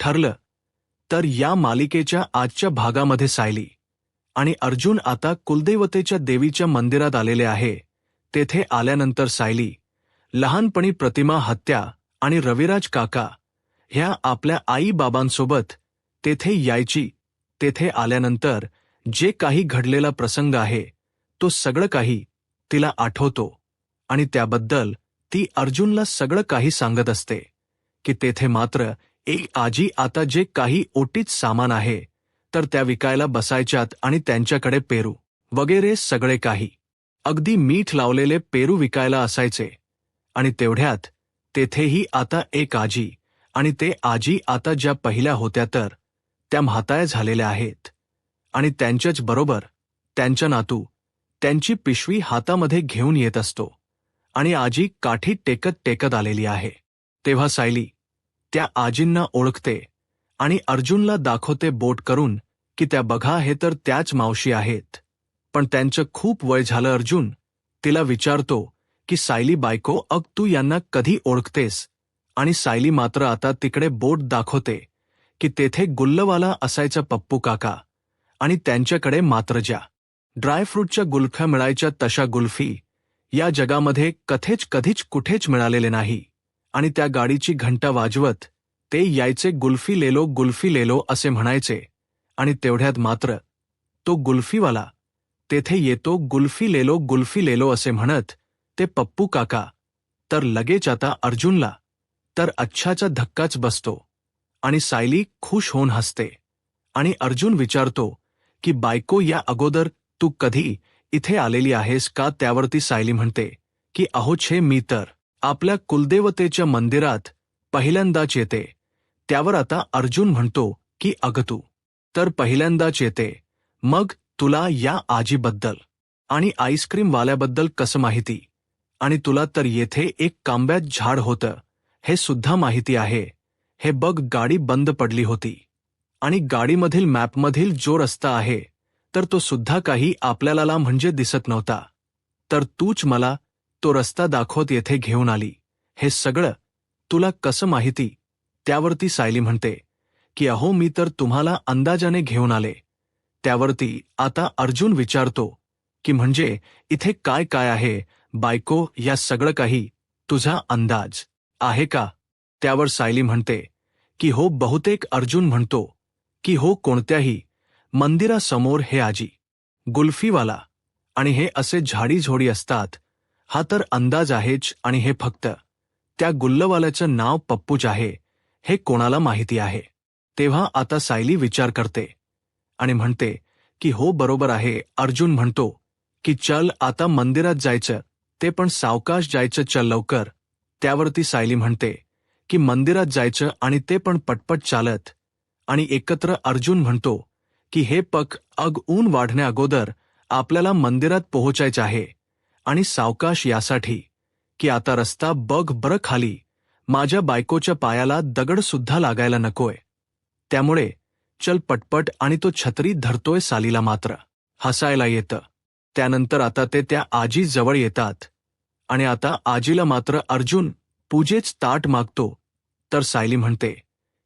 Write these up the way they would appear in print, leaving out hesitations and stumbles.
ठरलं. तर या मालिकेच्या आजच्या भागामध्ये सायली आणि अर्जुन आता कुलदेवतेच्या देवीच्या मंदिरात आलेले आहे. तेथे आल्यानंतर सायली लहानपणी प्रतिमा हत्या आणि रविराज काका ह्या आपल्या आई-बाबांसोबत तेथे यायची. तेथे आल्यानंतर जे काही घडलेला प्रसंग आहे तो सगळं काही तिला आठवतो आणि त्याबद्दल ती अर्जुनला सगळं काही सांगत असते की तेथे मात्र एक आजी आता जे काही ओटीत सामान आहे तर त्या विकायला बसायच्यात आणि त्यांच्याकडे पेरू वगैरे सगळे काही अगदी मीठ लावलेले पेरू विकायला असायचे. आणि तेवढ्यात तेथेही आता एक आजी आणि ते आजी आता ज्या पहिल्या होत्या तर त्या म्हाताऱ्या झालेल्या आहेत आणि त्यांच्याच बरोबर त्यांचा नातू त्यांची पिशवी हातामध्ये घेऊन येत असतो आणि आजी काठी टेकत टेकत आलेली आहे. तेव्हा सायली त्या आजींना ओळखते आणि अर्जुनला दाखवते बोट करून की त्या बघा हे तर त्याच मावशी आहेत. पण त्यांचं खूप वय झालं. अर्जुन तिला विचारतो की सायली बायको तू यांना कधी ओळखतेस? आणि सायली मात्र आता तिकडे बोट दाखवते की तेथे गुल्लवाला असायचा पप्पू काका आणि त्यांच्याकडे मात्र ज्या ड्रायफ्रूटच्या गुल्फ्या मिळायच्या तशा गुल्फी या जगामध्ये कधीच कुठेच मिळालेले नाही. आणि त्या गाडीची घंटा वाजवत ते यायचे गुल्फी लेलो असे म्हणायचे. आणि तेवढ्यात मात्र तो गुल्फीवाला तेथे येतो. गुल्फी लेलो असे म्हणत ते पप्पू काका तर लगेच आता अर्जुनला तर अच्छाचा धक्काच बसतो आणि सायली खुश होऊन हसते. आणि अर्जुन विचारतो की बायको या अगोदर तू कधी इथे आलेली आहेस का? त्यावरती सायली म्हणते की अहो छे मी तर आपल्या कुलदेवतेच्या मंदिरात पहिल्यांदाच येते. त्यावर आता अर्जुन म्हणतो की अगं तू तर पहिल्यांदाच येते मग तुला या आजीबद्दल आणि आईस्क्रीमवाल्याबद्दल कसं माहिती? आणि तुला तर येथे एक कांब्यात झाड होतं हे सुद्धा माहिती आहे. हे बघ गाडी बंद पडली होती आणि गाडीमधील मॅपमधील जो रस्ता आहे तर तो सुद्धा काही आपल्याला म्हणजे दिसत नव्हता. तर तूच मला तो रस्ता दाखवत येथे घेऊन आली. हे सगळं तुला कसं माहिती? त्यावरती सायली म्हणते की अहो मी तर तुम्हाला अंदाजाने घेऊन आले. त्यावरती आता अर्जुन विचारतो की म्हणजे इथे काय काय आहे बायको या सगळं काही तुझा अंदाज आहे का? त्यावर सायली म्हणते की हो बहुतेक. अर्जुन म्हणतो की हो कोणत्याही मंदिरासमोर हे आजी गुल्फीवाला आणि हे असे झाडीझोडी असतात हा तर अंदाज आहेच. आणि हे फक्त त्या गुल्लवाल्याचं नाव पप्पूच आहे हे कोणाला माहिती आहे? तेव्हा आता सायली विचार करते आणि म्हणते की हो बरोबर आहे. अर्जुन म्हणतो की चल आता मंदिरात जायचं ते पण सावकाश जायचं चल लवकर. त्यावरती सायली म्हणते की मंदिरात जायचं आणि ते पण पटपट चालत आणि एकत्र. अर्जुन म्हणतो की हे ऊन वाढण्या अगोदर आपल्याला मंदिरात पोहोचायचं आहे आणि सावकाश यासाठी की आता रस्ता बघ बरं खाली माझ्या बायकोच्या पायाला दगड सुद्धा लागायला नकोय. त्यामुळे चल पटपट. आणि तो छत्री धरतोय. सालीला मात्र हसायला येतं. त्यानंतर आता ते त्या आजी जवळ येतात आणि आता आजीला मात्र अर्जुन पूजेच ताट मागतो. तर सायली म्हणते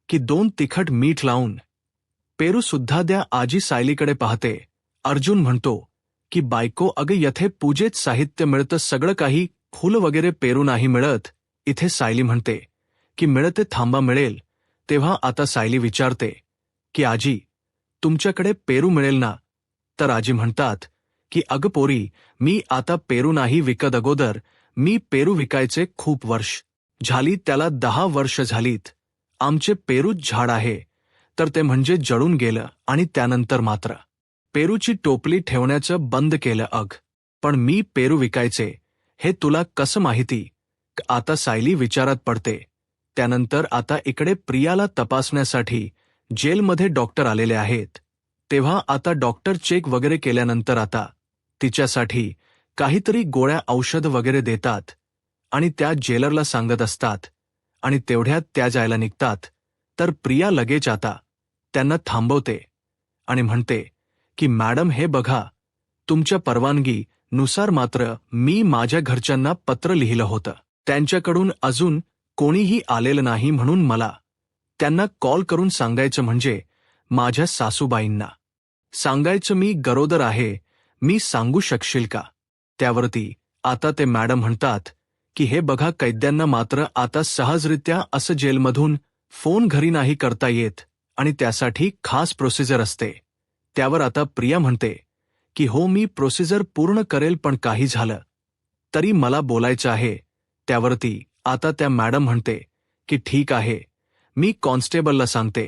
की 2 तिखट मीठ लावून पेरू सुद्धा द्या. आजी सायलीकडे पाहते. अर्जुन म्हणतो की बायको अगं येथे पूजेत साहित्य मिळतं सगळं काही. फुल वगैरे पेरू नाही मिळत इथे. सायली म्हणते की मिळते थांबा मिळेल. तेव्हा आता सायली विचारते की आजी तुमच्याकडे पेरू मिळेल ना? तर आजी म्हणतात की अगं पोरी मी आता पेरू नाही विकत. अगोदर मी पेरू विकायचे खूप वर्ष झाली. त्याला 10 वर्ष झालीत. आमचे पेरूच झाड आहे तर ते म्हणजे जळून गेलं आणि त्यानंतर मात्र पेरूची टोपली ठेवण्याचं बंद केलं. पण मी पेरू विकायचे हे तुला कसं माहिती? आता सायली विचारात पडते. त्यानंतर आता इकडे प्रियाला तपासण्यासाठी जेलमध्ये डॉक्टर आलेले आहेत. तेव्हा आता डॉक्टर चेक वगैरे केल्यानंतर आता तिच्यासाठी काहीतरी गोळ्या औषध वगैरे देतात आणि त्या जेलरला सांगत असतात आणि तेवढ्यात त्या जायला निघतात. तर प्रिया लगेच आता त्यांना थांबवते आणि म्हणते की मॅडम हे बघा तुमच्या परवानगी नुसार मात्र मी माझ्या घरच्यांना पत्र लिहिलं होतं. त्यांच्याकडून अजून कोणीही आलेलं नाही म्हणून मला त्यांना कॉल करून सांगायचं म्हणजे माझ्या सासूबाईंना सांगायचं मी गरोदर आहे, मी सांगू शकशील का? त्यावरती आता ते मॅडम म्हणतात की हे बघा, कैद्यांना मात्र आता सहजरित्या असं जेलमधून फोन घरी नाही करता येत आणि त्यासाठी खास प्रोसिजर असते. त्यावर आता प्रिया म्हणते की हो, मी प्रोसिजर पूर्ण करेल, पण काही झालं तरी मला बोलायचं आहे. त्यावरती आता त्या मॅडम म्हणते की ठीक आहे, मी कॉन्स्टेबलला सांगते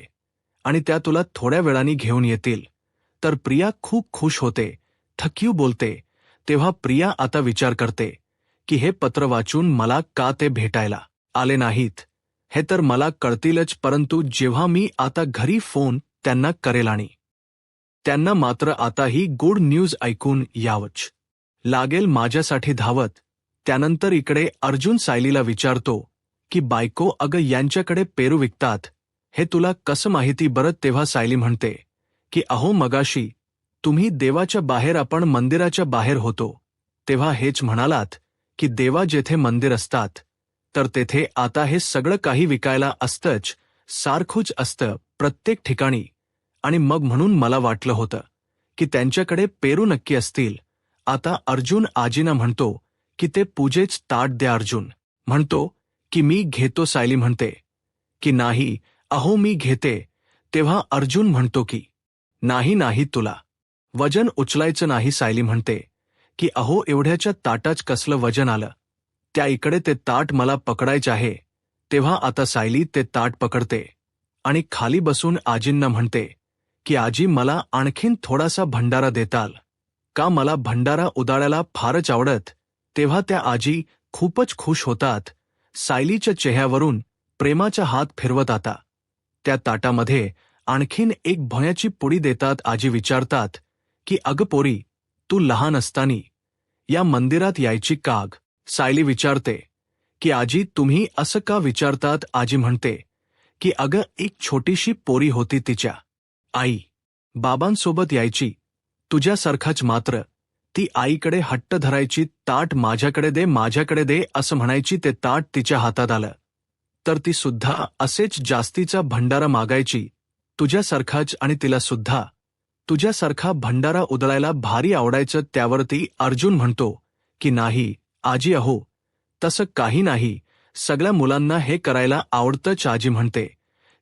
आणि त्या तुला थोड्या वेळाने घेऊन येतील. तर प्रिया खूप खुश होते, थक्यू बोलते. तेव्हा प्रिया आता विचार करते की हे पत्र वाचून मला का ते भेटायला आले नाहीत हे तर मला कळतीलच, परंतु जेव्हा मी आता घरी फोन त्यांना करेल आणि त्यांना मात्र आता ही गुड न्यूज ऐकून यावंच लागेल माझ्यासाठी धावत. त्यानंतर इकडे अर्जुन सायलीला विचारतो की बायको, अगं यांच्याकडे पेरू विकतात हे तुला कसं माहिती बरं? तेव्हा सायली म्हणते की अहो, मगाशी तुम्ही देवाच्या बाहेर, आपण मंदिराच्या बाहेर होतो तेव्हा हेच म्हणालात की देवा जेथे मंदिर असतात तर तेथे आता हे सगळं काही विकायला असतंच, सारखंच असतं प्रत्येक ठिकाणी. आणि मग म्हणून मला वाटलं होतं की त्यांच्याकडे पेरू नक्की असतील. आता अर्जुन आजीना म्हणतो की ते पूजेच ताट द्या. अर्जुन म्हणतो की मी घेतो. सायली म्हणते की नाही अहो, मी घेते. तेव्हा अर्जुन म्हणतो की नाही नाही, तुला वजन उचलायचं नाही. सायली म्हणते की अहो, एवढ्याच्या ताटाच कसलं वजन आलं? त्या इकडे ते ताट मला पकडायचे आहे. तेव्हा आता सायली ते ताट पकडते आणि खाली बसून आजींना म्हणते की आजी, मला आणखीन थोडासा भंडारा देताल का? मला भंडारा उदाळायला फारच आवडत. तेव्हा त्या आजी खूपच खुश होतात. सायलीच्या चेहऱ्यावरून प्रेमाचा हात फिरवत आता त्या ताटामध्ये आणखीन एक भोयाची पुडी देतात. आजी विचारतात की अगं पोरी, तू लहान असतानी या मंदिरात यायची काग? सायली विचारते की आजी, तुम्ही असं का विचारतात? आजी म्हणते की अगं, एक छोटीशी पोरी होती, तिच्या आई बाबांसोबत यायची तुझ्यासारखाच, मात्र ती आईकडे हट्ट धरायची, ताट माझ्याकडे दे, माझ्याकडे दे असं म्हणायची. ते ताट तिच्या हातात आलं तर ती सुद्धा असेच जास्तीचा भंडारा मागायची तुझ्यासारखाच, आणि तिला सुद्धा तुझ्यासारखा भंडारा उधळायला भारी आवडायचं. त्यावरती अर्जुन म्हणतो की नाही आजी, अहो तसं काही नाही, सगळ्या मुलांना हे करायला आवडतंच. आजी म्हणते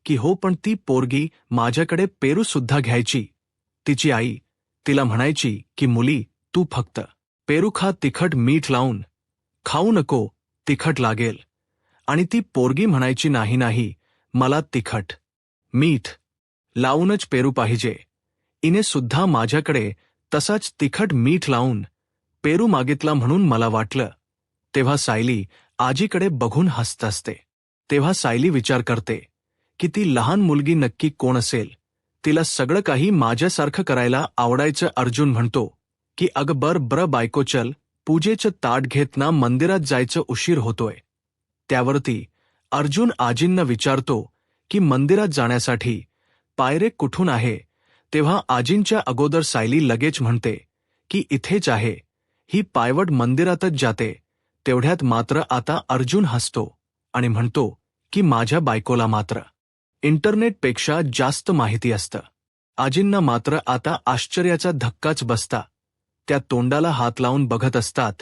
की हो, पण ती पोरगी माझ्याकडे पेरू सुद्धा घ्यायची. तिची आई तिला म्हणायची की मुली, तू फक्त पेरू खा, तिखट मीठ लावून खाऊ नको, तिखट लागेल. आणि ती पोरगी म्हणायची नाही नाही, मला तिखट मीठ लावूनच पेरू पाहिजे. इने सुद्धा माझ्याकडे तसाच तिखट मीठ लावून पेरू मागितला म्हणून मला वाटलं. तेव्हा सायली आजीकडे बघून हसत असते. तेव्हा सायली विचार करते की ती लहान मुलगी नक्की कोण असेल, तिला सगळं काही माझ्यासारखं करायला आवडायचं. अर्जुन म्हणतो की अगं बर बायको, चल पूजेचं ताट घेत ना, मंदिरात जायचं, उशीर होतोय. त्यावरती अर्जुन आजींना विचारतो की मंदिरात जाण्यासाठी पायरे कुठून आहे? तेव्हा आजींच्या अगोदर सायली लगेच म्हणते की इथेच आहे, ही पायवट मंदिरातच जाते. तेवढ्यात मात्र आता अर्जुन हसतो आणि म्हणतो की माझ्या बायकोला मात्र इंटरनेटपेक्षा जास्त माहिती असतं. आजींना मात्र आता आश्चर्याचा धक्काच बसता. त्या तोंडाला हात लावून बघत असतात.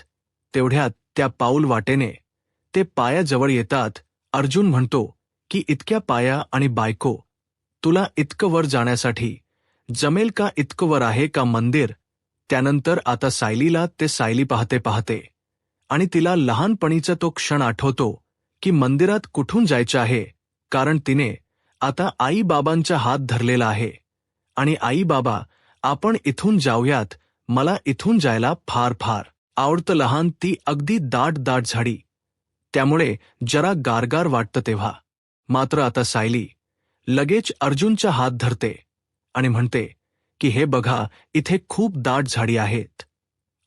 तेवढ्यात त्या पाऊल वाटेने ते पायाजवळ येतात. अर्जुन म्हणतो की इतक्या पाया आणि बायको, तुला इतकं वर जाण्यासाठी जमेल का? इतकं वर आहे का मंदिर? त्यानंतर आता सायलीला ते सायली पाहते आणि तिला लहानपणीचा तो क्षण आठवतो की मंदिरात कुठून जायचं आहे, कारण तिने आता आई बाबांचा हात धरलेला आहे आणि आई बाबा, आपण इथून जाऊयात, मला इथून जायला फार फार आवडतं. लहान ती अगदी दाट झाडी, त्यामुळे जरा गारगार वाटतं. तेव्हा मात्र आता सायली लगेच अर्जुनचा हात धरते आणि म्हणते की हे बघा, इथे खूप दाट झाडी आहेत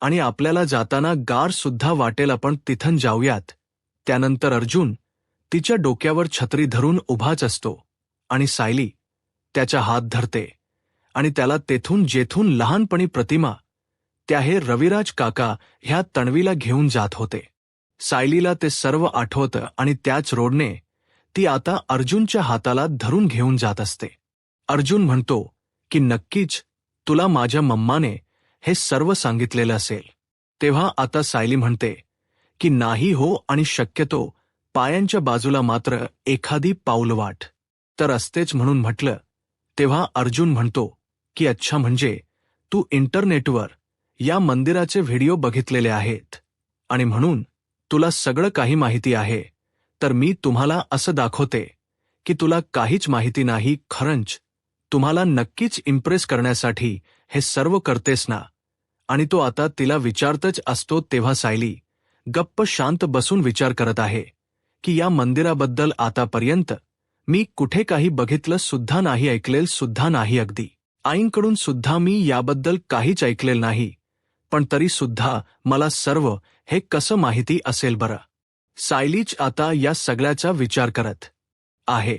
आणि आपल्याला जाताना गार सुद्धा वाटेल, आपण तिथं जाऊयात. त्यानंतर अर्जुन तिच्या डोक्यावर छत्री धरून उभाच असतो आणि सायली त्याचा हात धरते आणि त्याला तेथून जेथून लहानपणी प्रतिमा, त्या हे रविराज काका ह्या तणवीला घेऊन जात होते. सायलीला ते सर्व आठवतं आणि त्याच रोडने ती आता अर्जुनच्या हाताला धरून घेऊन जात असते. अर्जुन म्हणतो की नक्कीच तुला माझ्या मम्माने हे सर्व सांगितलेलं असेल. तेव्हा आता सायली म्हणते की नाही हो, आणि शक्यतो पायांच्या बाजूला मात्र एखादी पाऊलवाट तर असतेच म्हणून म्हटलं. तेव्हा अर्जुन म्हणतो की अच्छा, म्हणजे तू इंटरनेटवर या मंदिराचे व्हिडिओ बघितलेले आहेत आणि म्हणून तुला सगळं काही माहिती आहे. तर मी तुम्हाला असं दाखवते की तुला काहीच माहिती नाही. खरंच तुम्हाला नक्कीच इम्प्रेस करण्यासाठी हे सर्व करतेस ना. आणि तो आता तिला विचारतच असतो. तेव्हा सायली गप्प शांत बसून विचार करत आहे की या मंदिराबद्दल आतापर्यंत मी कुठे काही बघितलं सुद्धा नाही, ऐकलेल सुद्धा नाही. अगदी आईंकडून सुद्धा मी याबद्दल काहीच ऐकलेलं नाही. पण तरी सुद्धा मला सर्व हे कसं माहिती असेल बरं. सायलीच आता या सगळ्याचा विचार करत आहे.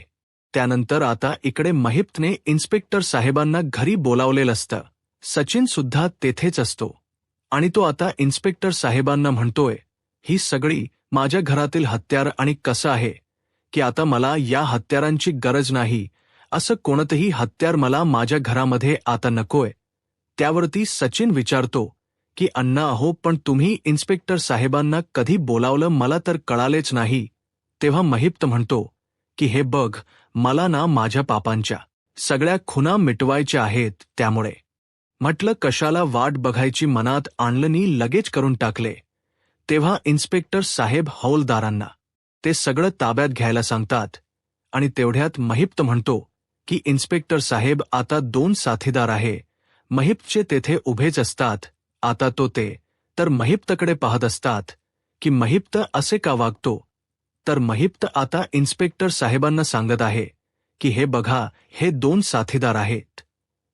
त्यानंतर आता इकडे महिपने इन्स्पेक्टर साहेबांना घरी बोलावलेलं असतं. सचिन सुद्धा तेथेच असतो आणि तो आता इन्स्पेक्टर साहेबांना म्हणतोय, ही सगळी माझ्या घरातील हत्यार, आणि कसं आहे की आता मला या हत्यारांची गरज नाही. असं कोणतंही हत्यार मला माझ्या घरामध्ये आता नकोय. त्यावरती सचिन विचारतो की अण्णा अहो, पण तुम्ही इन्स्पेक्टर साहेबांना कधी बोलावलं मला तर कळालेच नाही. तेव्हा महिप म्हणतो की हे बघ, मला ना माझ्या पापांच्या सगळ्या खुणा मिटवायच्या आहेत. त्यामुळे म्हटलं कशाला वाट बघायची मनात आणलं नी लगेच करून टाकले. तेव्हा इन्स्पेक्टर साहेब हौलदारांना ते सगळं ताब्यात घ्यायला सांगतात आणि तेवढ्यात महिप म्हणतो की इन्स्पेक्टर साहेब, आता 2 साथीदार आहे. महिपचे तेथे उभेच असतात. आता तो ते तर महिपकडे पाहत असतात की महिप असे का वागतो. तर महिप आता इन्स्पेक्टर साहेबांना सांगत आहे की हे बघा, हे 2 साथीदार आहेत.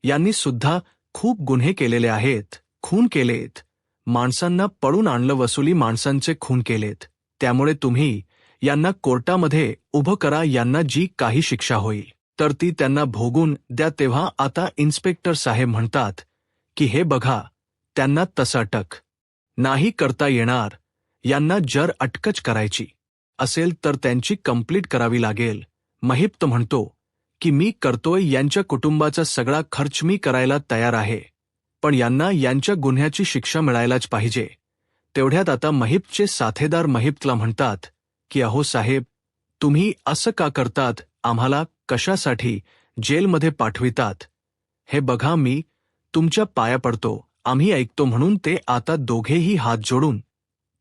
यांनी सुद्धा खूप गुन्हे केलेले आहेत, खून केलेत, माणसांना पळून आणलं, वसुली माणसांचे खून केलेत. त्यामुळे तुम्ही यांना कोर्टामध्ये उभं करा. यांना जी काही शिक्षा होईल तर ती त्यांना भोगून द्या. तेव्हा आता इन्स्पेक्टर साहेब म्हणतात की हे बघा, त्यांना तसं अटक नाही करता येणार. यांना जर अटकच करायची असेल तर त्यांची कंप्लीट करावी लागेल. महिप म्हणतो की मी करतोय, यांच्या कुटुंबाचा सगळा खर्च मी करायला तयार आहे, पण यांना यांच्या गुन्ह्याची शिक्षा मिळायलाच पाहिजे. तेवढ्यात आता महिपचे साथीदार महिपला म्हणतात की अहो साहेब, तुम्ही असं का करतात, आम्हाला कशासाठी जेलमध्ये पाठवितात. हे बघा, मी तुमच्या पाया पडतो, आम्ही ऐकतो. म्हणून ते आता दोघेही हात जोडून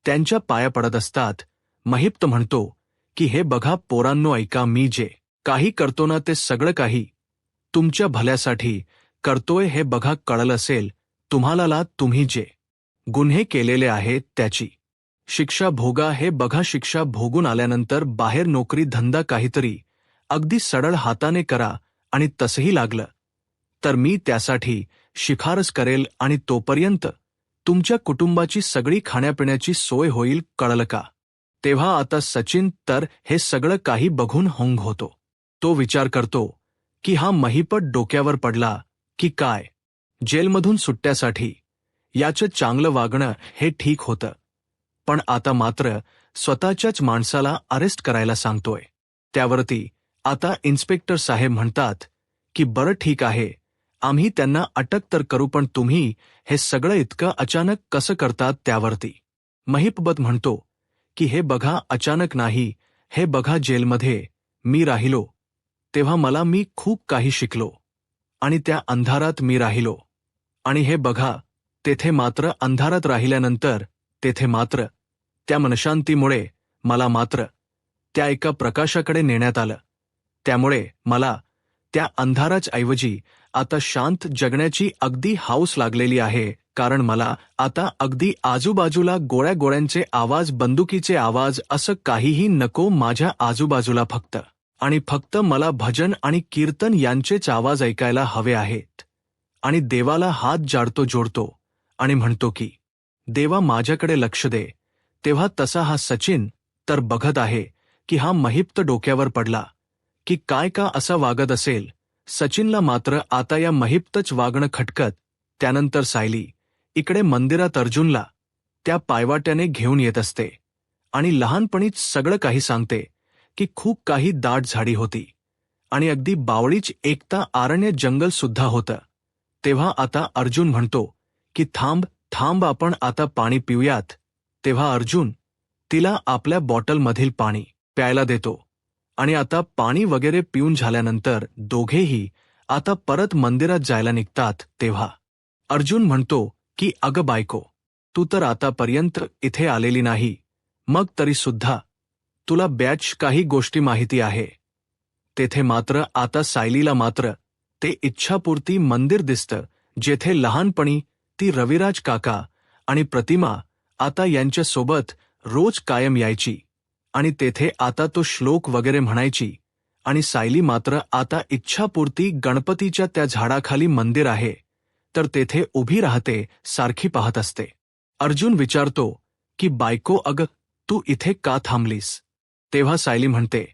त्यांच्या पाया पडत असतात. महिप म्हणतो की हे बघा पोरांनो, ऐका, मी जे काही करतो ना ते सगळं काही तुमच्या भल्यासाठी करतोय. हे बघा, कळलं असेल तुम्हाला, तुम्ही जे गुन्हे केलेले आहेत त्याची शिक्षा भोगा. हे बघा, शिक्षा भोगून आल्यानंतर बाहेर नोकरी धंदा काहीतरी अगदी सरळ हाताने करा, आणि तसंही लागलं तर मी त्यासाठी शिफारस करेल, आणि तोपर्यंत तुमच्या कुटुंबाची सगळी खाण्यापिण्याची सोय होईल. कळलं का. तेव्हा आता सचिन तर हे सगळं काही बघून होंग होतो. तो विचार करतो की हा महिपट डोक्यावर पडला की काय. जेलमधून सुट्ट्यासाठी याचं चांगलं वागणं हे ठीक होतं, पण आता मात्र स्वतःच्याच माणसाला अरेस्ट करायला सांगतोय. त्यावरती आता इन्स्पेक्टर साहेब म्हणतात की बरं ठीक आहे, आम्ही त्यांना अटक तर करू, पण तुम्ही हे सगळं इतकं अचानक कसं करतात. त्यावरती महिपत म्हणतो की हे बघा, अचानक नाही. हे बघा, जेलमध्ये मी राहिलो तेव्हा मी खूप काही शिकलो, आणि त्या अंधारात मी राहिलो, आणि हे बघा, तेथे मात्र अंधारात राहिल्यानंतर तेथे मात्र त्या मनशांतीमुळे मला मात्र त्या एका प्रकाशाकडे नेण्यात आलं. त्यामुळे मला त्या अंधाराच्याऐवजी आता शांत जगण्याची अगदी हौस लागलेली आहे. कारण मला आता अगदी आजूबाजूला गोळ्यांचे आवाज, बंदुकीचे आवाज असं काहीही नको माझ्या आजूबाजूला. फक्त मला भजन आणि कीर्तन यांचेच आवाज ऐकायला हवे आहेत. आणि देवाला हात जोडतो आणि म्हणतो की देवा, माझ्याकडे लक्ष दे. तेव्हा तसा हा सचिन तर बघत आहे की हा महिप डोक्यावर पडला की काय का असा वागत असेल. सचिनला मात्र आता या महिपतच वागणं खटकत. त्यानंतर सायली इकडे मंदिरात अर्जुनला त्या पायवाट्याने घेऊन येत असते आणि लहानपणीच सगळं काही सांगते की खूप काही दाट झाडी होती आणि अगदी बावळीच एकता आरण्य जंगल सुद्धा होतं. तेव्हा आता अर्जुन म्हणतो की थांब थांब, आपण आता पाणी पिऊयात. तेव्हा अर्जुन तिला आपल्या बॉटलमधील पाणी प्यायला देतो आणि आता पाणी वगैरे पिऊन झाल्यानंतर दोघेही आता परत मंदिरात जायला निघतात. तेव्हा अर्जुन म्हणतो की अगं बायको, तू तर आतापर्यंत इथे आलेली नाही, मग तरी सुद्धा तुला बॅच काही गोष्टी माहिती आहे. तेथे मात्र आता सायलीला मात्र ते इच्छापूर्ती मंदिर दिसतं, जेथे लहानपणी ती रविराज काका आणि प्रतिमा आता यांच्यासोबत रोज कायम यायची आणि तेथे आता तो श्लोक वगैरे म्हणायची. आणि सायली मात्र आता इच्छापूर्ती गणपतीच्या त्या झाडाखाली मंदिर आहे तर तेथे उभी राहते, सारखी पाहत असते. अर्जुन विचारतो की बायको, अगं तू इथे का थांबलीस? तेव्हा सायली म्हणते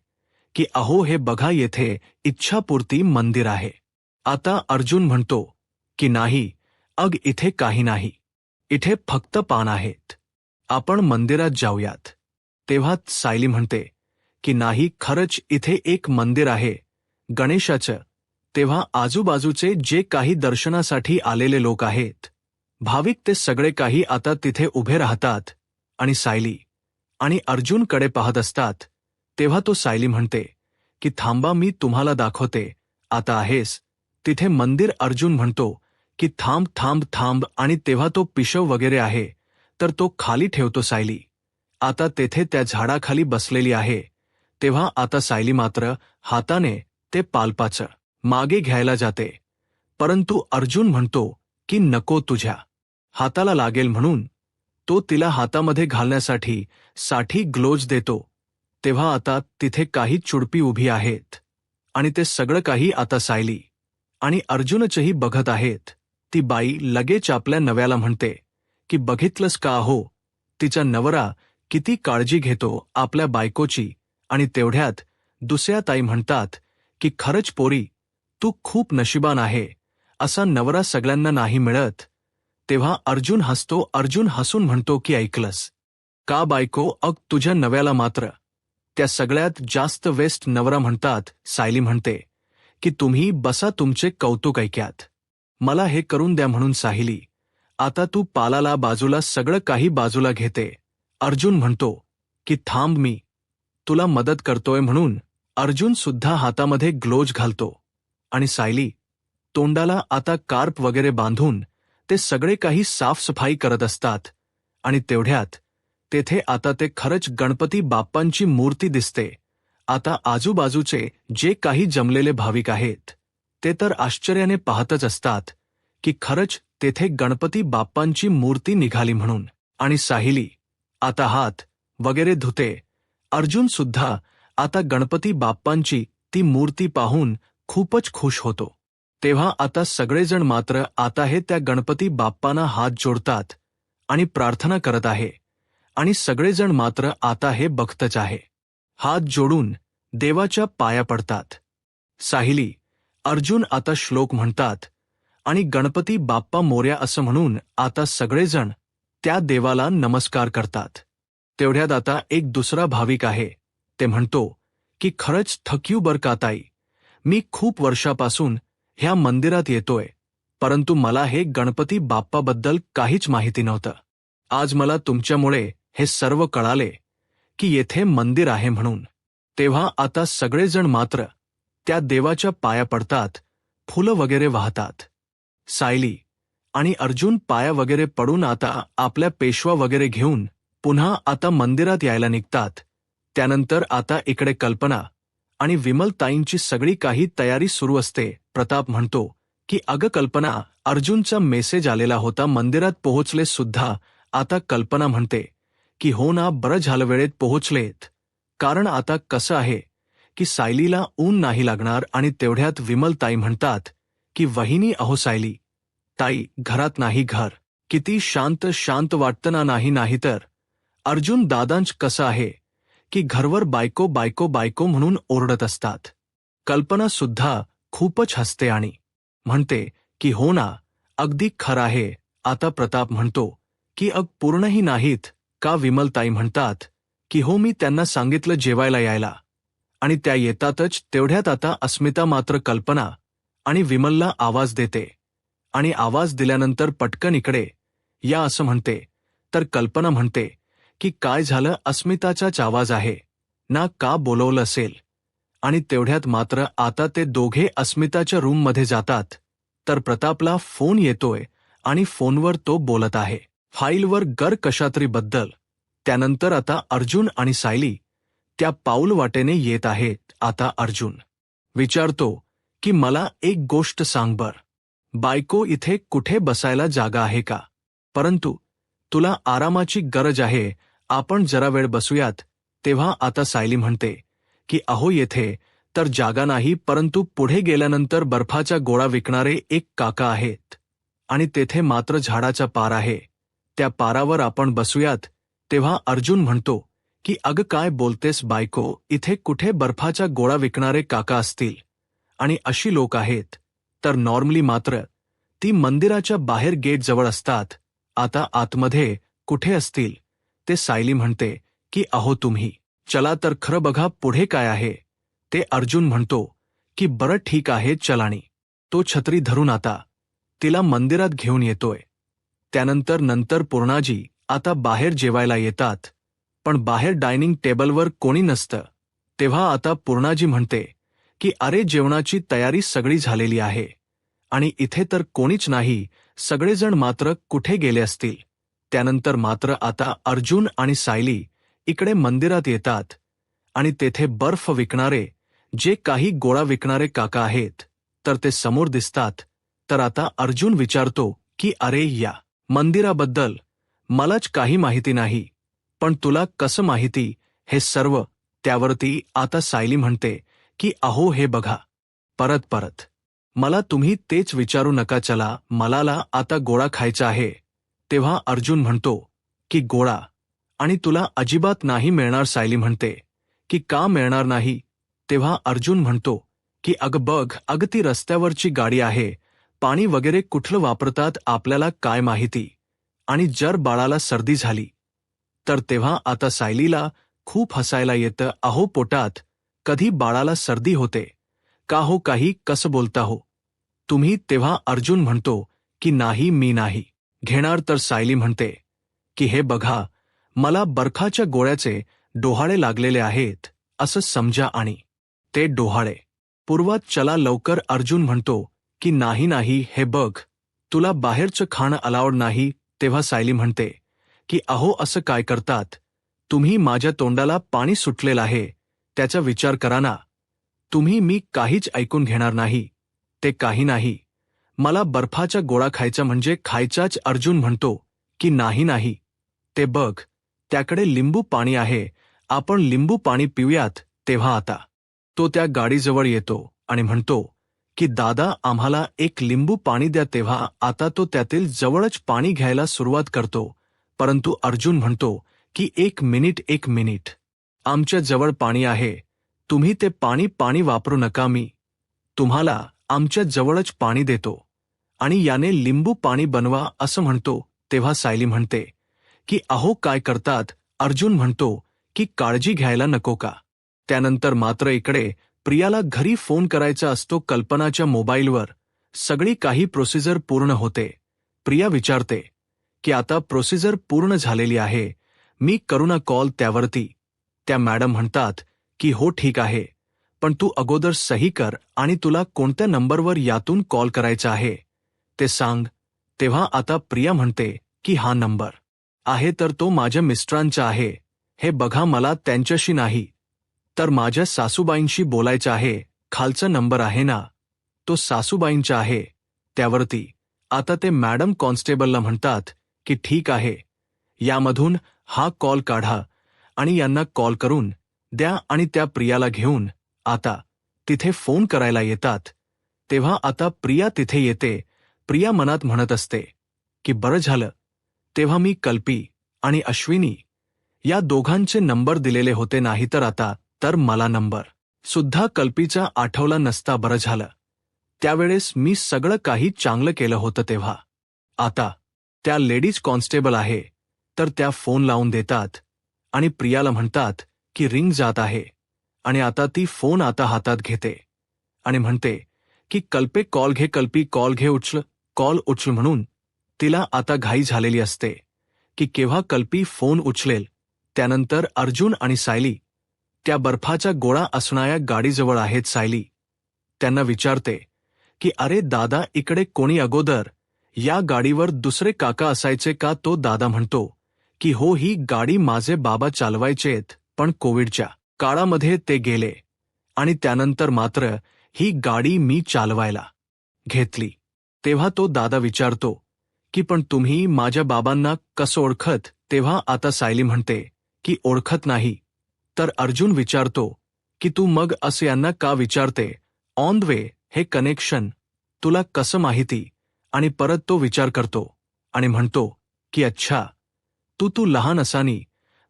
की अहो हे बघा, येथे इच्छापूर्ती मंदिर आहे. आता अर्जुन म्हणतो की नाही अग, इथे काही नाही, इथे फक्त पान आहेत, आपण मंदिरात जाऊयात. तेव्हा सायली म्हणते की नाही, खरंच इथे एक मंदिर आहे गणेशाचं. तेव्हा आजूबाजूचे जे काही दर्शनासाठी आलेले लोक आहेत, भाविक, ते सगळे काही आता तिथे उभे राहतात आणि सायली आणि अर्जुनकडे पाहत असतात. तेव्हा तो सायली म्हणते की थांबा, मी तुम्हाला दाखवते, आता आहेस तिथे मंदिर. अर्जुन म्हणतो की थांब थांब थांब, आणि तेव्हा तो पिशव वगैरे आहे तर तो खाली ठेवतो. सायली आता तेथे त्या झाडाखाली बसलेली आहे. तेव्हा आता सायली मात्र हाताने ते पालपाचं मागे घ्यायला जाते, परंतु अर्जुन म्हणतो की नको, तुझ्या हाताला लागेल, म्हणून तो तिला हातामध्ये घालण्यासाठी ग्लोव्ज देतो. तेव्हा आता तिथे काही चुडपी उभी आहेत आणि ते सगळं काही आता सायली आणि अर्जुनचंही बघत आहेत. ती बाई लगेच आपल्या नव्याला म्हणते की बघितलंस का हो, तिचा नवरा किती काळजी घेतो आपल्या बायकोची. आणि तेवढ्यात दुसऱ्या ताई म्हणतात की खरंच पोरी, तू खूप नशिबान आहे, असा नवरा सगळ्यांना नाही मिळत. तेव्हा अर्जुन हसतो. अर्जुन हसून म्हणतो की ऐकलंस का बायको, अग तुझ्या नव्याला मात्र त्या सगळ्यात जास्त वेस्ट नवरा म्हणतात. सायली म्हणते की तुम्ही बसा, तुमचे कौतुक ऐक्यात, मला हे करून द्या. म्हणून सायली आता तू पालाला बाजूला, सगळं काही बाजूला घेते. अर्जुन म्हणतो की थांब, मी तुला मदत करतोय. म्हणून अर्जुन सुद्धा हातामध्ये ग्लोव्ज घालतो आणि सायली तोंडाला आता कार्प वगैरे बांधून ते सगळे काही साफसफाई करत असतात. आणि तेवढ्यात तेथे आता ते खरंच गणपती बाप्पांची मूर्ती दिसते. आता आजूबाजूचे जे काही जमलेले भाविक आहेत ते तर आश्चर्याने पाहतच असतात की खरंच तेथे गणपती बाप्पांची मूर्ती निघाली म्हणून. आणि सायली आता हात वगैरे धुते. अर्जुन सुद्धा आता गणपती बाप्पांची ती मूर्ती पाहून खूपच खुश होतो. तेव्हा आता सगळेजण मात्र आता हे त्या गणपती बाप्पांना हात जोडतात आणि प्रार्थना करत आहे. आणि सगळेजण मात्र आता हे बघतच आहे, हात जोडून देवाच्या पाया पडतात. सायली अर्जुन आता श्लोक म्हणतात आणि गणपती बाप्पा मोरया असं म्हणून आता सगळेजण त्या देवाला नमस्कार करतात. तेवढ्यात आता एक दुसरा भाविक आहे, ते म्हणतो की खरंच थक्यू बर का ताई, मी खूप वर्षापासून ह्या मंदिरात येतोय, परंतु मला हे गणपती बाप्पाबद्दल काहीच माहिती नव्हतं. आज मला तुमच्यामुळे हे सर्व कळाले की येथे मंदिर आहे म्हणून. तेव्हा आता सगळेजण मात्र त्या देवाच्या पाया पडतात, फुलं वगैरे वाहतात. सायली आणि अर्जुन पाया वगैरे पडून आता आपल्या पेशवा वगैरे घेऊन पुन्हा आता मंदिरात यायला निघतात. त्यानंतर आता इकडे कल्पना आणि विमलताईंची सगळी काही तयारी सुरू असते. प्रताप म्हणतो की अगं कल्पना, अर्जुनचा मेसेज आलेला होता, मंदिरात पोहोचले सुद्धा. आता कल्पना म्हणते की हो ना, बरं झालं वेळेत पोहोचलेत, कारण आता कसं आहे की सायलीला ऊन नाही लागणार. आणि तेवढ्यात विमलताई म्हणतात की वहिनी, अहो सायली ताई घरात नाही, घर किती शांत शांत वाटतं ना. नाही नाही तर अर्जुन दादांच कसं आहे की घरवर बायको बायको बायको म्हणून ओरडत असतात. कल्पना सुद्धा खूपच हसते आणि म्हणते की हो ना, अगदी खरं आहे. आता प्रताप म्हणतो की अग पूर्णही नाहीत का? विमलताई म्हणतात की हो, मी त्यांना सांगितलं जेवायला यायला. आणि त्या येतातच तेवढ्यात आता अस्मिता मात्र कल्पना आणि विमलला आवाज देते आणि आवाज दिल्यानंतर पटकन इकडे या असं म्हणते. तर कल्पना म्हणते की काय झालं, अस्मिताचाच आवाज आहे ना, का बोलवलं असेल. आणि तेवढ्यात मात्र आता ते दोघे अस्मिताच्या रूममध्ये जातात. तर प्रतापला फोन येतोय आणि फोनवर तो बोलत आहे फाईलवर गर कशातरी बद्दल. त्यानंतर आता अर्जुन आणि सायली त्या पाऊल वाटेने येत आहेत. आता अर्जुन विचारतो की मला एक गोष्ट सांग बर, बायको इथे कुठे बसायला जागा आहे का? परंतु तुला आरामाची गरज आहे, आपण जरा वेळ बसूयात. तेव्हा आता सायली म्हणते की अहो येथे तर जागा नाही, परंतु पुढे गेल्यानंतर बर्फाचा गोळा विकणारे एक काका आहेत आणि तेथे मात्र झाडाचा पार आहे, त्या पारावर आपण बसूयात. तेव्हा अर्जुन म्हणतो की अगं काय बोलतेस बायको, इथे कुठे बर्फाचा गोळा विकणारे काका असतील, आणि अशी लोक आहेत तर नॉर्मली मात्र ती मंदिराच्या बाहेर गेटजवळ असतात, आता आतमध्ये कुठे असतील ते. सायली म्हणते की अहो तुम्ही चला तर खरं बघा पुढे काय आहे ते. अर्जुन म्हणतो की बरं ठीक आहे चलानी. तो छत्री धरून आता तिला मंदिरात घेऊन येतोय. त्यानंतर पूर्णाजी आता बाहेर जेवायला येतात, पण बाहेर डायनिंग टेबलवर कोणी नसतं. तेव्हा आता पूर्णाजी म्हणते की अरे जेवणाची तयारी सगळी झालेली आहे आणि इथे तर कोणीच नाही, सगळेजण मात्र कुठे गेले असतील. त्यानंतर मात्र आता अर्जुन आणि सायली इकडे मंदिरात येतात आणि तेथे बर्फ विकणारे जे काही गोळा विकणारे काका आहेत तर ते समोर दिसतात. तर आता अर्जुन विचारतो की अरे या मंदिराबद्दल मलाच काही माहिती नाही, पण तुला कसं माहिती हे सर्व? त्यावरती आता सायली म्हणते की अहो हे बघा, परत मला तुम्ही तेच विचारू नका, चला मलाला आता गोळा खायचा आहे. तेव्हा अर्जुन म्हणतो की गोळा आणि तुला अजिबात नाही मिळणार. सायली म्हणते की का मिळणार नाही? तेव्हा अर्जुन म्हणतो की अगं बघ, अगं ती रस्त्यावरची गाडी आहे, पाणी वगैरे कुठलं वापरतात आपल्याला काय माहिती, आणि जर बाळाला सर्दी झाली तर. तेव्हा आता सायलीला खूप हसायला येतं. अहो पोटात कधी बाळाला सर्दी होते का हो, काही कसं बोलता हो तुम्ही? तेव्हा अर्जुन म्हणतो की नाही, मी नाही घेणार. तर सायली म्हणते की हे बघा, मला बर्फाच्या गोळ्याचे डोहाळे लागलेले आहेत असं समजा, आणि ते डोहाळे पुरवात चला लवकर. अर्जुन म्हणतो की नाही, हे बघ, तुला बाहेरचं खाणं अलाउड नाही. तेव्हा सायली म्हणते की अहो असं काय करतात तुम्ही, माझ्या तोंडाला पाणी सुटलेलं आहे, त्याचा विचार करा ना तुम्ही. मी काहीच ऐकून घेणार नाही, ते काही नाही, मला बर्फाचा गोळा खायचा म्हणजे खायचाच. अर्जुन म्हणतो की नाही, ते बघ, त्याकडे लिंबू पाणी आहे, आपण लिंबू पाणी पिऊयात. तेव्हा आता तो त्या गाडीजवळ येतो आणि म्हणतो की दादा आम्हाला एक लिंबू पाणी द्या. तेव्हा आता तो त्यातील जवळच पाणी घ्यायला सुरुवात करतो, परंतु अर्जुन म्हणतो की एक मिनिट, आमच्या जवळ पाणी आहे, तुम्ही ते पाणी वापरू नका, मी तुम्हाला आमच्या जवळच पाणी देतो आणि याने लिंबू पाणी बनवा असं म्हणतो. तेव्हा सायली म्हणते की अहो काय करतात? अर्जुन म्हणतो की काळजी घ्यायला नको का? त्यानंतर मात्र इकडे प्रियाला घरी फोन करायचा असतो. कल्पनाच्या मोबाईलवर सगळी काही प्रोसिजर पूर्ण होते. प्रिया विचारते की आता प्रोसिजर पूर्ण झालेली आहे, मी करू ना कॉल? त्यावरती त्या मॅडम म्हणतात की हो ठीक आहे, पण तू अगोदर सही कर आणि तुला कोणत्या नंबरवर यातून कॉल करायचा आहे ते सांग. तेव्हा आता प्रिया म्हणते की हा नंबर आहे तर तो माझ्या मिस्टरांचा आहे, हे बघा मला त्यांच्याशी नाही तर माझ्या सासूबाईंशी बोलायचं आहे, खालचा नंबर आहे ना तो सासूबाईंचा आहे. त्यावरती आता ते मॅडम कॉन्स्टेबलला म्हणतात की ठीक आहे, यामधून हा कॉल काढा आणि यांना कॉल करून द्या, आणि त्या प्रियाला घेऊन आता तिथे फोन करायला येतात. तेव्हा आता प्रिया तिथे येते. प्रिया मनात म्हणत असते की बरं झालं, तेव्हा मी कल्पी आणि अश्विनी या दोघांचे नंबर दिलेले होते, नाहीतर आता तर मला नंबर सुद्धा कल्पीचा आठवला नसता. बरं झालं, त्यावेळेस मी सगळं काही चांगलं केलं होतं. तेव्हा आता त्या लेडीज कॉन्स्टेबल आहे तर त्या फोन लावून देतात आणि प्रियाला म्हणतात की रिंग जात आहे आणि आता ती फोन आता हातात घेते आणि म्हणते की कल्पे कॉल घे, कल्पी कॉल घे, कॉल उचल म्हणून तिला आता घाई झालेली असते की केव्हा कल्पी फोन उचलेल. त्यानंतर अर्जुन आणि सायली त्या बर्फाचा गोळा असणाऱ्या गाडीजवळ आहेत. सायली त्यांना विचारते की अरे दादा, इकडे कोणी अगोदर या गाडीवर दुसरे काका असायचे का? तो दादा म्हणतो की हो, ही गाडी माझे बाबा चालवायचेत, पण कोविडच्या काळामध्ये ते गेले आणि त्यानंतर मात्र ही गाडी मी चालवायला घेतली. तेव्हा तो दादा विचारतो की पण तुम्ही माझ्या बाबांना कसं ओळखत? तेव्हा आता सायली म्हणते की ओळखत नाही. तर अर्जुन विचारतो की तू मग असं यांना का विचारते? ऑन द वे हे कनेक्शन तुला कसं माहिती? आणि परत तो विचार करतो आणि म्हणतो की अच्छा, तू लहान असानी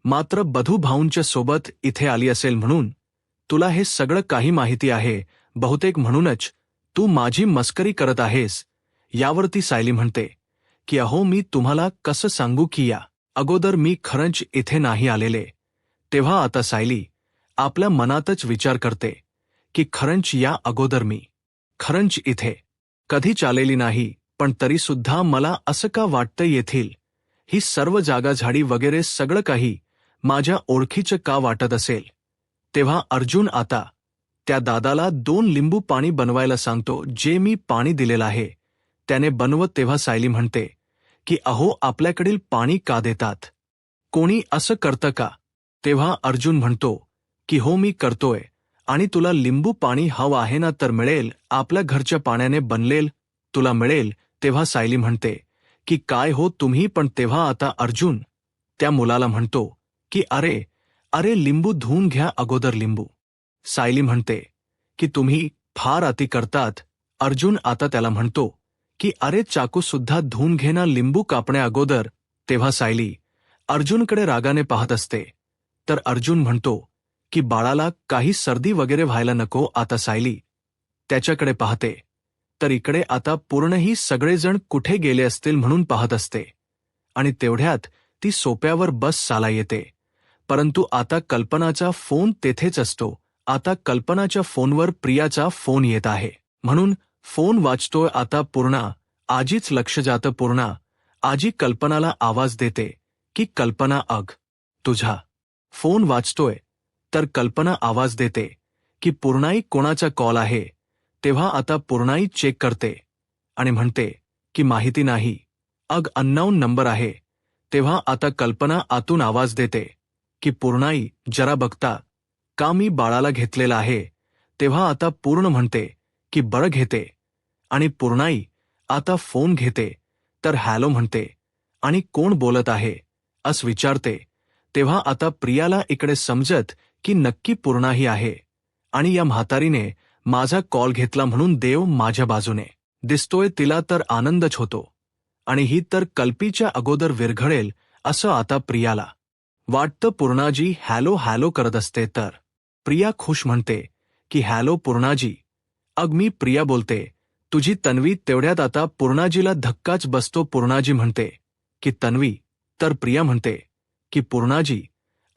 मात्र बधू भाऊंच्या सोबत इथे आली असेल म्हणून तुला हे सगळं काही माहिती आहे बहुतेक, म्हणूनच तू माझी मस्करी करत आहेस. यावरती सायली म्हणते की अहो, मी तुम्हाला कसं सांगू की या अगोदर मी खरंच इथे नाही आलेले. तेव्हा आता सायली आपल्या मनातच विचार करते की खरंच या अगोदर मी खरंच इथे कधीच आलेली नाही, पण तरीसुद्धा मला असं का वाटतं येथील ही सर्व जागा, झाडी वगैरे सगळं काही माझ्या ओळखीचं का वाटत असेल. तेव्हा अर्जुन आता त्या दादाला 2 लिंबू पाणी बनवायला सांगतो, जे मी पाणी दिलेलं आहे त्याने बनवत. तेव्हा सायली म्हणते की अहो, आपल्याकडील पाणी का देतात? कोणी असं करतं का? तेव्हा अर्जुन म्हणतो की हो, मी करतोय, आणि तुला लिंबू पाणी हवं आहे ना, तर मिळेल, आपल्या घरच्या पाण्याने बनलेल तुला मिळेल. तेव्हा सायली म्हणते की काय हो तुम्ही पण? तेव्हा आता अर्जुन त्या मुलाला म्हणतो की अरे अरे, लिंबू धुवून घ्या अगोदर लिंबू. सायली म्हणते की तुम्ही फार अति करतात. अर्जुन आता त्याला म्हणतो की अरे, चाकू सुद्धा धुवून घे ना लिंबू कापण्या अगोदर. तेव्हा सायली अर्जुनकडे रागाने पाहत असते. तर अर्जुन म्हणतो की बाळाला काही सर्दी वगैरे व्हायला नको. आता सायली त्याच्याकडे पाहते तर इकडे आता पूर्णही सगळेजण कुठे गेले असतील म्हणून पाहत असते आणि तेवढ्यात ती सोप्यावर बस चाला येते. परंतु आता कल्पनाचा फोन तेथेच असतो. आता कल्पनाच्या फोनवर प्रियाचा फोन येत आहे म्हणून फोन वाजतोय. आता पूर्णा आजीच लक्ष जातं. पूर्णा आजी कल्पनाला आवाज देते की कल्पना, अग तुझा फोन वाजतोय. तर कल्पना आवाज देते की पूर्णाई, कोणाचा कॉल आहे? तेव्हा आता पूर्णाई चेक करते आणि म्हणते की माहिती नाही, अग अननोन नंबर आहे. तेव्हा आता कल्पना आतून आवाज देते की पूर्णाई, जरा बघता का, मी बाळाला घेतलेला आहे. तेव्हा आता पूर्ण म्हणते की बरं घेते, आणि पूर्णाई आता फोन घेते तर हॅलो म्हणते आणि कोण बोलत आहे असं विचारते. तेव्हा आता प्रियाला इकडे समजत की नक्की पूर्णाही आहे आणि या म्हातारीने माझा कॉल घेतला म्हणून देव माझ्या बाजूने दिसतोय. तिला तर आनंदच होतो आणि ही तर कल्पीच्या अगोदर विरघळेल असं आता प्रियाला वाटतं. पूर्णाजी हॅलो हॅलो करत असते तर प्रिया खुश म्हणते की हॅलो पूर्णाजी. अग मी प्रिया बोलते, तुझी तन्वी. तेवढ्यात आता पूर्णाजीला धक्काच बसतो. पूर्णाजी म्हणते की तन्वी. तर प्रिया म्हणते की पूर्णाजी,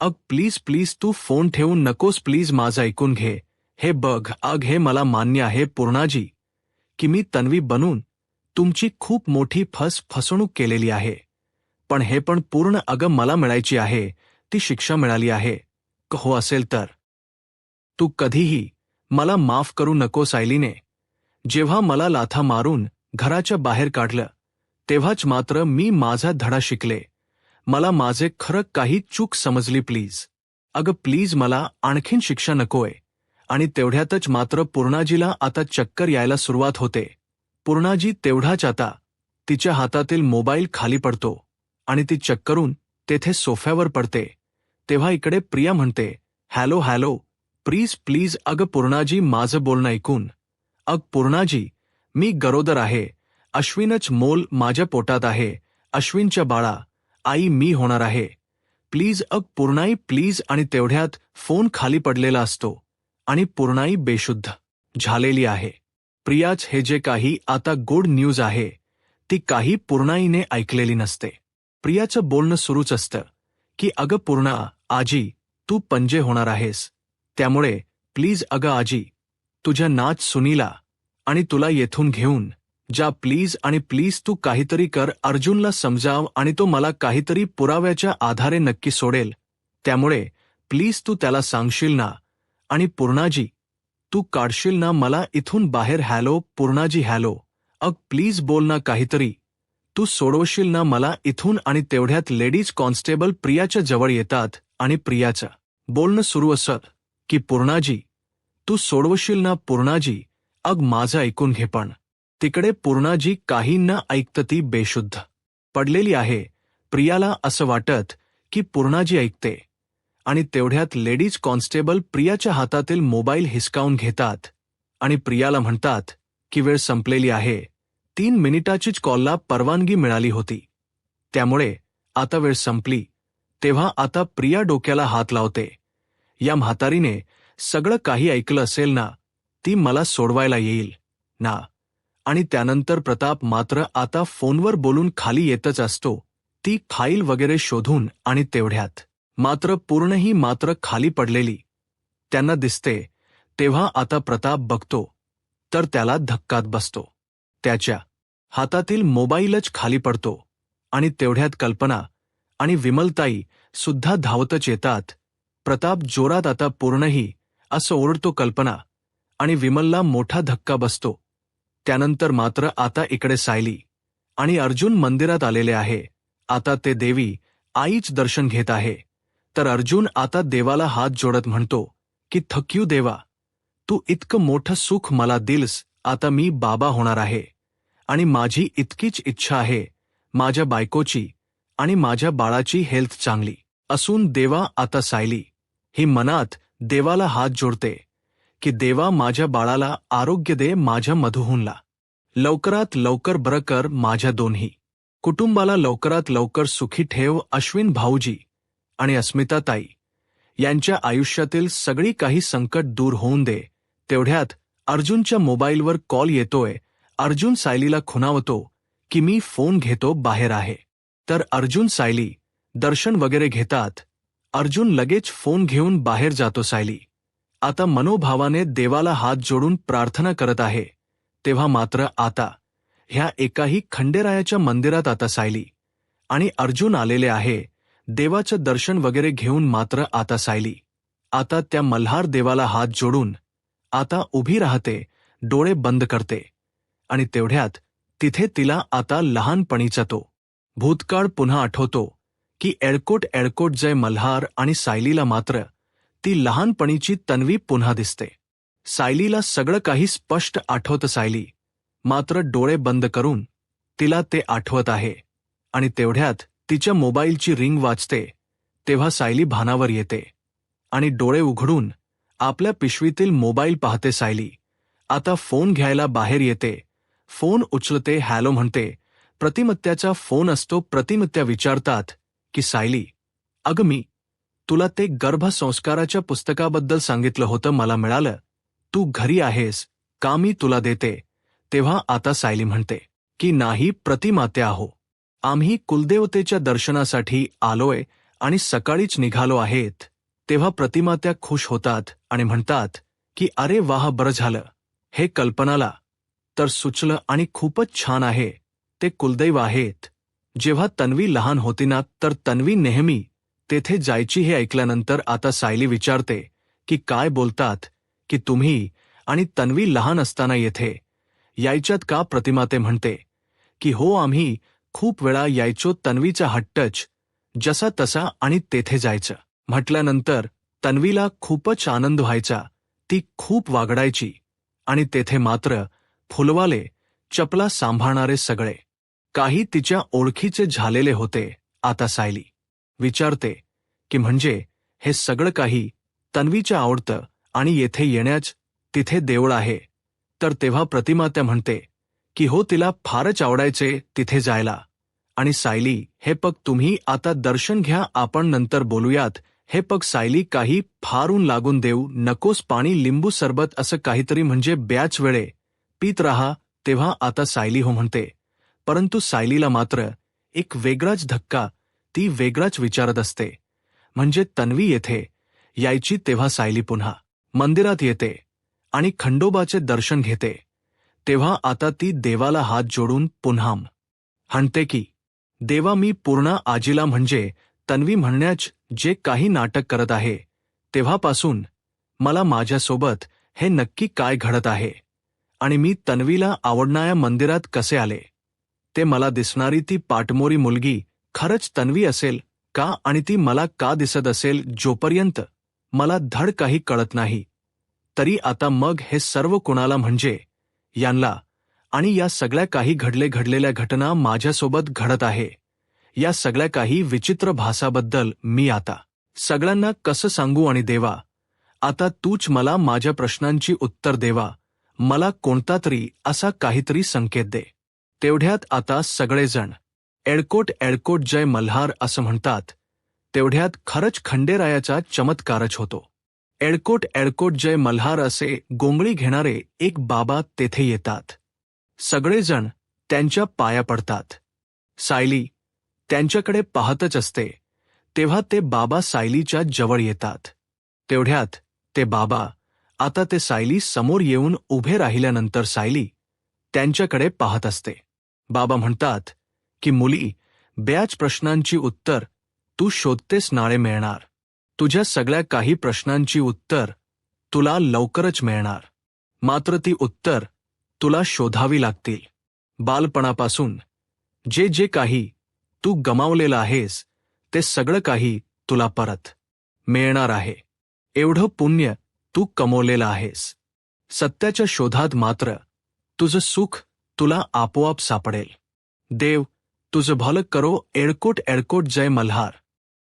अग प्लीज प्लीज तू फोन ठेवून नकोस, प्लीज माझं ऐकून घे. हे बघ अग, हे मला मान्य आहे पूर्णाजी की मी तन्वी बनून तुमची खूप मोठी फसवणूक केलेली आहे, पण हे पण पूर्ण अगं मला मिळायची आहे ती शिक्षा मिळाली आहे. हो असेल तर तू कधीही मला माफ करू नको. सायलीने जेव्हा मला लाथा मारून घराच्या बाहेर काढलं तेव्हाच मात्र मी माझा धडा शिकले. मला माझे खरं काही चूक समजली. प्लीज अगं प्लीज, मला आणखीन शिक्षा नकोय. आणि तेवढ्यातच मात्र पूर्णाजीला आता चक्कर यायला सुरुवात होते. पूर्णाजी तेवढाच आता तिच्या हातातील मोबाईल खाली पडतो आणि ती चक्करून तेथे सोफ्यावर पडते. तेव्हा इकडे प्रिया म्हणते हॅलो हॅलो प्लीज प्लीज. अगं पूर्णाजी, माझं बोलणं ऐकून. अग पूर्णाजी, मी गरोदर आहे. अश्विनच मोल माझ्या पोटात आहे. अश्विनच्या बाळा आई मी होणार आहे. प्लीज अग पूर्णाई प्लीज. आणि तेवढ्यात फोन खाली पडलेला असतो आणि पूर्णाई बेशुद्ध झालेली आहे. प्रियाच हे जे काही आता गुड न्यूज आहे ती काही पूर्णाईने ऐकलेली नसते. प्रियाचं बोलणं सुरूच असतं की अगं पूर्णा आजी, तू पंजे होणार आहेस, त्यामुळे प्लीज अगं आजी, तुझ्या नाच सुनीला आणि तुला येथून घेऊन जा प्लीज आणि प्लीज तू काहीतरी कर. अर्जुनला समजाव आणि तो मला काहीतरी पुराव्याच्या आधारे नक्की सोडेल. त्यामुळे प्लीज तू त्याला सांगशील ना. आणि पूर्णाजी, तू काढशील ना मला इथून बाहेर. Hello Purnaji, hello. अग प्लीज बोल ना काहीतरी. तू सोडवशील ना मला इथून. आणि तेवढ्यात लेडीज कॉन्स्टेबल प्रियाच्या जवळ येतात आणि प्रियाचं बोलणं सुरू असत की पूर्णाजी, तू सोडवशील ना पूर्णाजी. अग माझं ऐकून घे. पण तिकडे पूर्णाजी काही न ऐकत ती बेशुद्ध पडलेली आहे. प्रियाला असं वाटत की पूर्णाजी ऐकते. आणि तेवढ्यात लेडीज कॉन्स्टेबल प्रियाच्या हातातील मोबाईल हिसकावून घेतात आणि प्रियाला म्हणतात की वेळ संपलेली आहे. 3 मिनिटाचीच कॉलला परवानगी मिळाली होती, त्यामुळे आता वेळ संपली. तेव्हा आता प्रिया डोक्याला हात लावते. या म्हातारीने सगळं काही ऐकलं असेल ना. ती मला सोडवायला येईल ना. आणि त्यानंतर प्रताप मात्र आता फोनवर बोलून खाली येतच असतो, ती फाईल वगैरे शोधून. आणि तेवढ्यात मात्र पूर्णही मात्र खाली पडलेली त्यांना दिसते. तेव्हा आता प्रताप बघतो तर त्याला धक्कात बसतो. त्याच्या हातातील मोबाईलच खाली पडतो. आणि तेवढ्यात कल्पना आणि विमलताई सुद्धा धावतच येतात. प्रताप जोरात आता पूर्णही असं ओरडतो कल्पना आणि विमलला मोठा धक्का बसतो. त्यानंतर मात्र आता इकडे सायली आणि अर्जुन मंदिरात आलेले आहे. आता ते देवी आईच दर्शन घेत आहे. तर अर्जुन आता देवाला हात जोडत म्हणतो की थँक यू देवा, तू इतकं मोठं सुख मला दिलस. आता मी बाबा होणार आहे आणि माझी इतकीच इच्छा आहे माझ्या बायकोची आणि माझ्या बाळाची हेल्थ चांगली असून. देवा आता सायली ही मनात देवाला हात जोडते की देवा माझ्या बाळाला आरोग्य दे, माझ्या मधुहूनला लवकरात लवकर बरं कर, माझ्या दोन्ही कुटुंबाला लवकरात लवकर सुखी ठेव. अश्विन भाऊजी आणि अस्मिताताई यांच्या आयुष्यातील सगळी काही संकट दूर होऊन दे. तेवढ्यात अर्जुनच्या मोबाईलवर कॉल येतोय. अर्जुन सायलीला खुणावतो की मी फोन घेतो, बाहेर आहे. तर अर्जुन सायली दर्शन वगैरे घेतात. अर्जुन लगेच फोन घेऊन बाहेर जातो. सायली आता मनोभावाने देवाला हात जोडून प्रार्थना करत आहे. तेव्हा मात्र आता ह्या एकाही खंडेरायाच्या मंदिरात आता सायली आणि अर्जुन आलेले आहे. देवाचं दर्शन वगैरे घेऊन मात्र आता सायली आता त्या मल्हार देवाला हात जोडून आता उभी राहते, डोळे बंद करते. आणि तेवढ्यात तिथे तिला आता लहानपणीचा तो भूतकाळ पुन्हा आठवतो की एळकोट एळकोट जय मल्हार. आणि सायलीला मात्र ती लहानपणीची तन्वी पुन्हा दिसते. सायलीला सगळं काही स्पष्ट आठवतं. सायली मात्र डोळे बंद करून तिला ते आठवत आहे. आणि तेवढ्यात तिच्या मोबाईलची रिंग वाजते. तेव्हा सायली भानावर येते आणि डोळे उघडून आपल्या पिशवीतील मोबाईल पाहते. सायली आता फोन घ्यायला बाहेर येते. फोन उचलते, हॅलो म्हणते. प्रतिमत्याचा फोन असतो. प्रतिमत्या विचारतात की सायली, अगं मी तुला ते गर्भसंस्काराच्या पुस्तकाबद्दल सांगितलं होतं, मला मिळालं. तू घरी आहेस का, मी तुला देते. तेव्हा आता सायली म्हणते की नाही प्रतिमात्या आहो, आम्ही कुलदेवतेच्या दर्शनासाठी आलोय आणि सकाळीच निघालो आहेत. तेव्हा प्रतिमात्या खुश होतात आणि म्हणतात की अरे वाह, बरं झालं. हे कल्पनाला तर सुचलं आणि खूपच छान आहे. ते कुलदैव आहेत. जेव्हा तन्वी लहान होती ना, तर तन्वी नेहमी तेथे जायची. हे ऐकल्यानंतर आता सायली विचारते की काय बोलतात की तुम्ही आणि तन्वी लहान असताना येथे यायच्यात का. प्रतिमाते म्हणते की हो, आम्ही खूप वेळा यायचो. तन्वीचा हट्टच जसा तसा आणि तेथे जायचं म्हटल्यानंतर तन्वीला खूपच आनंद व्हायचा. ती खूप वागडायची आणि तेथे मात्र फुलवाले चपला सांभाळणारे सगळे काही तिच्या ओळखीचे झालेले होते. आता सायली विचारते की म्हणजे हे सगळं काही तन्वीच्या आवडतं आणि येथे येण्याच तिथे देऊळ आहे. तर तेव्हा प्रतिमात्या म्हणते की हो, तिला फारच आवडायचे तिथे जायला. आणि सायली, हे पग तुम्ही आता दर्शन घ्या, आपण नंतर बोलूयात. हे पग सायली, काही फारून लागून देऊ नकोस, पाणी लिंबू सरबत असं काहीतरी म्हणजे ब्याच वेळे पीत राहा. तेव्हा आता सायली हो म्हणते. परंतु सायलीला मात्र एक वेगळाच धक्का, ती वेगळाच विचारत असते. म्हणजे तन्वी येथे यायची तेव्हा सायली पुन्हा मंदिरात येते आणि खंडोबाचे दर्शन घेते, तेव्हा आता ती देवाला हात जोडून पुन्हा म्हणते की देवा, मी पूर्णा आजीला म्हणजे तन्वी म्हणण्याच जे काही नाटक करत आहे तेव्हापासून मला माझ्यासोबत हे नक्की काय घडत आहे आणि मी तन्वीला आवडणाऱ्या मंदिरात कसे आले, ते मला दिसणारी ती पाटमोरी मुलगी खरंच तन्वी असेल का आणि ती मला का दिसत असेल, जोपर्यंत मला धड काही कळत नाही तरी आता मग हे सर्व कुणाला म्हणजे यांना आणि या सगळ्या काही घडलेल्या घटना माझ्यासोबत घडत आहे, या सगळ्या काही विचित्र भासाबद्दल मी आता सगळ्यांना कसं सांगू आणि देवा, आता तूच मला माझ्या प्रश्नांची उत्तर देवा, मला कोणता तरी असा काहीतरी संकेत दे. तेवढ्यात आता सगळेजण एळकोट एळकोट जय मल्हार असं म्हणतात. तेवढ्यात खरंच खंडेरायाचा चमत्कारच होतो. एळकोट एळकोट जय मल्हार असे गोंगळी घेणारे एक बाबा तेथे येतात. सगळेजण त्यांच्या पाया पडतात. सायली त्यांच्याकडे पाहतच असते, तेव्हा ते बाबा सायलीच्या जवळ येतात. तेवढ्यात ते बाबा आता ते सायली समोर येऊन उभे राहिल्यानंतर सायली त्यांच्याकडे पाहत असते. बाबा म्हणतात की मुली, बऱ्याच प्रश्नांची उत्तर तू शोधतेस नाळे मिळणार. तुझ्या सगळ्या काही प्रश्नांची उत्तर तुला लवकरच मिळणार, मात्र ती उत्तर तुला शोधावी लागतील. बालपणापासून जे जे काही तू गमावलेलं आहेस ते सगळं काही तुला परत मिळणार आहे. एवढं पुण्य तू कमवलेलं आहेस. सत्याच्या शोधात मात्र तुझं सुख तुला आपोआप सापडेल. देव तुझं भलं करो. एळकोट एळकोट जय मल्हार.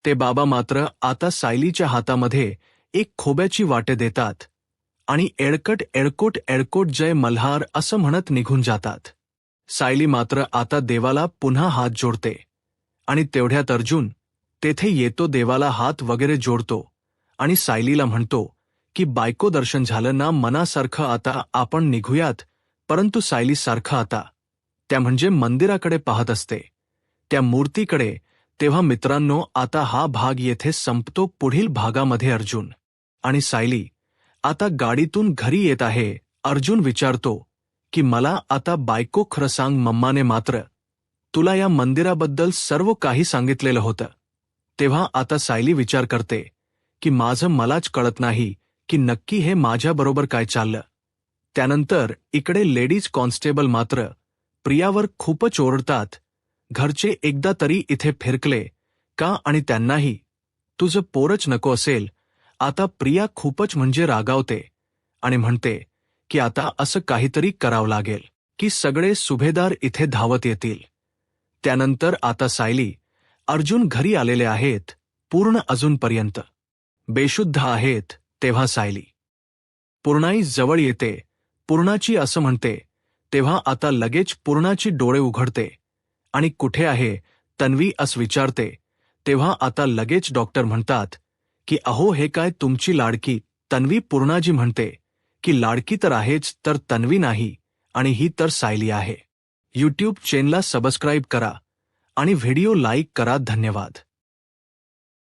ते बाबा मात्र आता सायलीच्या हातामध्ये एक खोब्याची वाटे देतात आणि एळकट एळकोट एळकोट जय मल्हार असं म्हणत निघून जातात. सायली मात्र आता देवाला पुन्हा हात जोडते आणि तेवढ्यात अर्जुन तेथे येतो, देवाला हात वगैरे जोडतो आणि सायलीला म्हणतो की बायको, दर्शन झालं ना मनासारखं, आता आपण निघूयात. परंतु सायली सारखं आता त्या म्हणजे मंदिराकडे पाहत असते, त्या मूर्तीकडे. तेव्हा मित्रांनो, आता हा भाग येथे संपतो. पुढील भागामध्ये अर्जुन आणि सायली आता गाडीतून घरी येत आहे. अर्जुन विचारतो की मला आता बायको, खरं सांग, मम्माने मात्र तुला या मंदिराबद्दल सर्व काही सांगितलेलं होतं. तेव्हा आता सायली विचार करते की माझं मलाच कळत नाही की नक्की हे माझ्याबरोबर काय चाललं. त्यानंतर इकडे लेडीज कॉन्स्टेबल मात्र प्रियावर खूपच ओरडतात. घरचे एकदा तरी इथे फिरकले का आणि त्यांनाही तुझं पोरच नको असेल. आता प्रिया खूपच म्हणजे रागावते आणि म्हणते की आता असं काहीतरी करावं लागेल की सगळे सुभेदार इथे धावत येतील. त्यानंतर आता सायली, अर्जुन घरी आलेले आहेत, पूर्ण अजूनपर्यंत बेशुद्ध आहेत. तेव्हा सायली पूर्णाई जवळ येते. पूर्णाची असं म्हणते, तेव्हा आता लगेच पूर्णाची डोळे उघडते आणि कुठे आहे तन्वी असं विचारते. तेव्हा आता लगेच डॉक्टर म्हणतात की अहो, हे काय तुमची लाडकी तन्वी. पूर्णाजी म्हणते की लाडकी तर आहेच, तर तन्वी नाही, आणि ही तर सायली आहे. यूट्यूब चॅनलला सबस्क्राईब करा आणि व्हिडिओ लाईक करा. धन्यवाद.